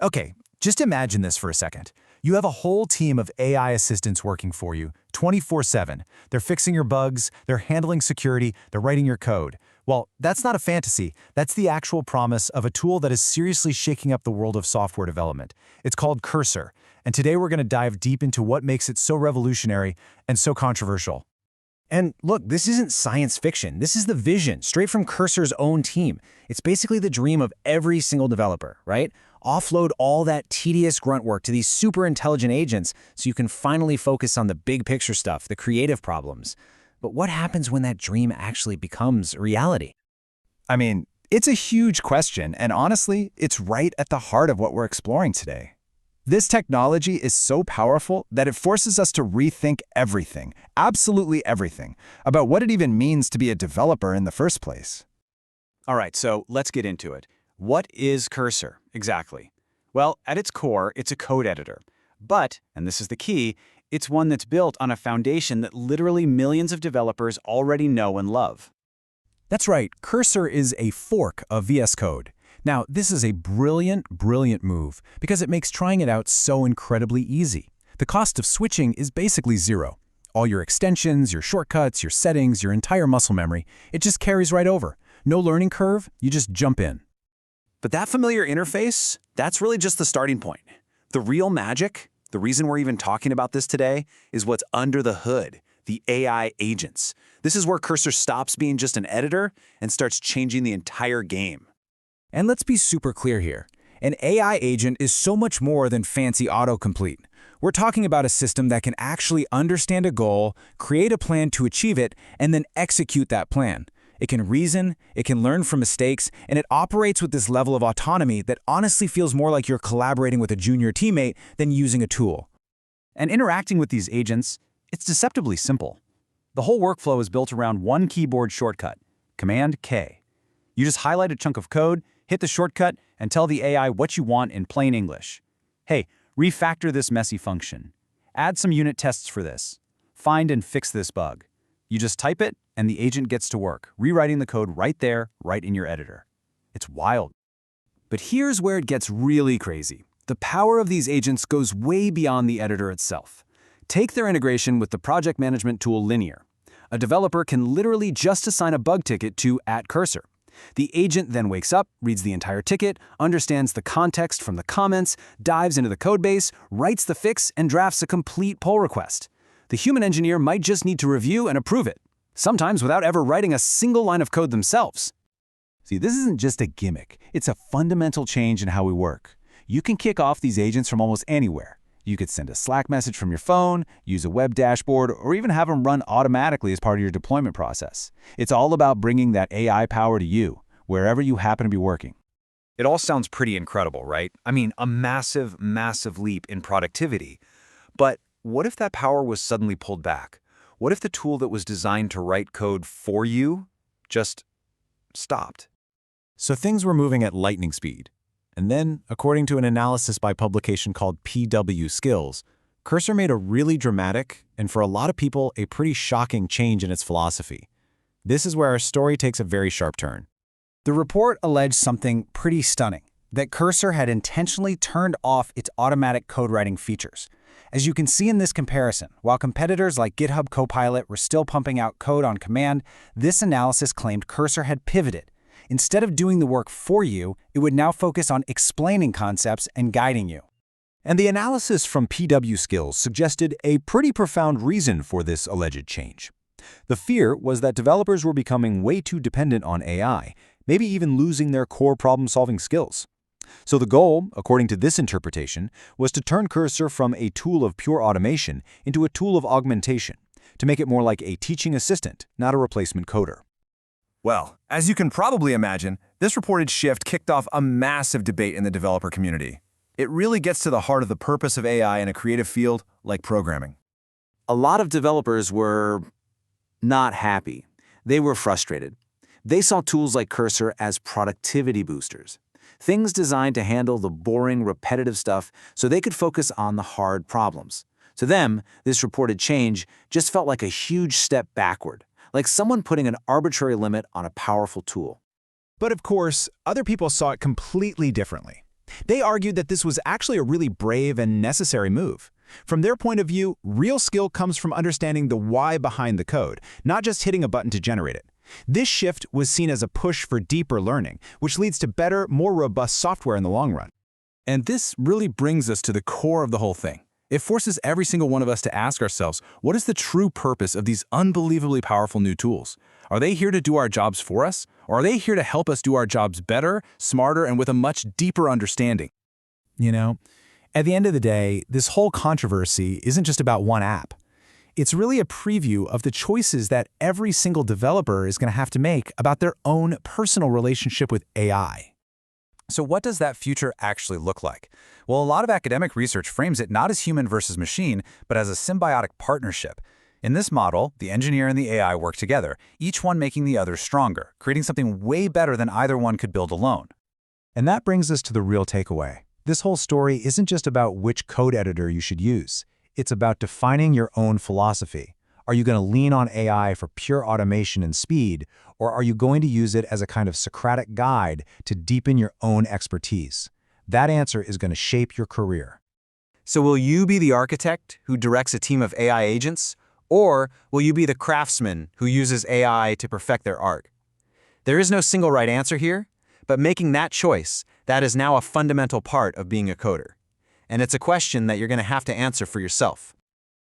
Okay, just imagine this for a second. You have a whole team of AI assistants working for you 24/7. They're fixing your bugs, they're handling security, they're writing your code. Well, that's not a fantasy. That's the actual promise of a tool that is seriously shaking up the world of software development. It's called Cursor, and today we're going to dive deep into what makes it so revolutionary and so controversial. And look, this isn't science fiction. This is the vision, straight from Cursor's own team. It's basically the dream of every single developer, right? Offload all that tedious grunt work to these super intelligent agents so you can finally focus on the big picture stuff, the creative problems. But what happens when that dream actually becomes reality? I mean, it's a huge question, and honestly, it's right at the heart of what we're exploring today. This technology is so powerful that it forces us to rethink everything, absolutely everything, about what it even means to be a developer in the first place. All right, so let's get into it. What is Cursor, exactly? Well, at its core, it's a code editor. But, and this is the key, it's one that's built on a foundation that literally millions of developers already know and love. That's right, Cursor is a fork of VS Code. Now, this is a brilliant move because it makes trying it out so incredibly easy. The cost of switching is basically zero. All your extensions, your shortcuts, your settings, your entire muscle memory, it just carries right over. No learning curve, you just jump in. But that familiar interface, that's really just the starting point. The real magic, the reason we're even talking about this today, is what's under the hood, the AI agents. This is where Cursor stops being just an editor and starts changing the entire game. And let's be super clear here. An AI agent is so much more than fancy autocomplete. We're talking about a system that can actually understand a goal, create a plan to achieve it, and then execute that plan. It can reason, it can learn from mistakes, and it operates with this level of autonomy that honestly feels more like you're collaborating with a junior teammate than using a tool. And interacting with these agents, it's deceptively simple. The whole workflow is built around one keyboard shortcut, Command K. You just highlight a chunk of code, hit the shortcut, and tell the AI what you want in plain English. Hey, refactor this messy function. Add some unit tests for this. Find and fix this bug. You just type it, and the agent gets to work, rewriting the code right there, right in your editor. It's wild. But here's where it gets really crazy. The power of these agents goes way beyond the editor itself. Take their integration with the project management tool Linear. A developer can literally just assign a bug ticket to @Cursor. The agent then wakes up, reads the entire ticket, understands the context from the comments, dives into the codebase, writes the fix, and drafts a complete pull request. The human engineer might just need to review and approve it, sometimes without ever writing a single line of code themselves. See, this isn't just a gimmick. It's a fundamental change in how we work. You can kick off these agents from almost anywhere. You could send a Slack message from your phone, use a web dashboard, or even have them run automatically as part of your deployment process. It's all about bringing that AI power to you, wherever you happen to be working. It all sounds pretty incredible, right? I mean, a massive leap in productivity. But what if that power was suddenly pulled back? What if the tool that was designed to write code for you just stopped? So things were moving at lightning speed. And then, according to an analysis by publication called PW Skills, Cursor made a really dramatic, and for a lot of people, a pretty shocking change in its philosophy. This is where our story takes a very sharp turn. The report alleged something pretty stunning, that Cursor had intentionally turned off its automatic code writing features. As you can see in this comparison, while competitors like GitHub Copilot were still pumping out code on command, this analysis claimed Cursor had pivoted. Instead of doing the work for you, it would now focus on explaining concepts and guiding you. And the analysis from PW Skills suggested a pretty profound reason for this alleged change. The fear was that developers were becoming way too dependent on AI, maybe even losing their core problem-solving skills. So the goal, according to this interpretation, was to turn Cursor from a tool of pure automation into a tool of augmentation, to make it more like a teaching assistant, not a replacement coder. Well, as you can probably imagine, this reported shift kicked off a massive debate in the developer community. It really gets to the heart of the purpose of AI in a creative field like programming. A lot of developers were not happy. They were frustrated. They saw tools like Cursor as productivity boosters, things designed to handle the boring, repetitive stuff so they could focus on the hard problems. To them, this reported change just felt like a huge step backward, like someone putting an arbitrary limit on a powerful tool. But of course, other people saw it completely differently. They argued that this was actually a really brave and necessary move. From their point of view, real skill comes from understanding the why behind the code, not just hitting a button to generate it. This shift was seen as a push for deeper learning, which leads to better, more robust software in the long run. And this really brings us to the core of the whole thing. It forces every single one of us to ask ourselves, what is the true purpose of these unbelievably powerful new tools? Are they here to do our jobs for us? Or are they here to help us do our jobs better, smarter, and with a much deeper understanding? You know, at the end of the day, this whole controversy isn't just about one app. It's really a preview of the choices that every single developer is going to have to make about their own personal relationship with AI. So what does that future actually look like? Well, a lot of academic research frames it not as human versus machine, but as a symbiotic partnership. In this model, the engineer and the AI work together, each one making the other stronger, creating something way better than either one could build alone. And that brings us to the real takeaway. This whole story isn't just about which code editor you should use. It's about defining your own philosophy. Are you going to lean on AI for pure automation and speed, or are you going to use it as a kind of Socratic guide to deepen your own expertise? That answer is going to shape your career. So will you be the architect who directs a team of AI agents, or will you be the craftsman who uses AI to perfect their art? There is no single right answer here, but making that choice, that is now a fundamental part of being a coder. And it's a question that you're going to have to answer for yourself.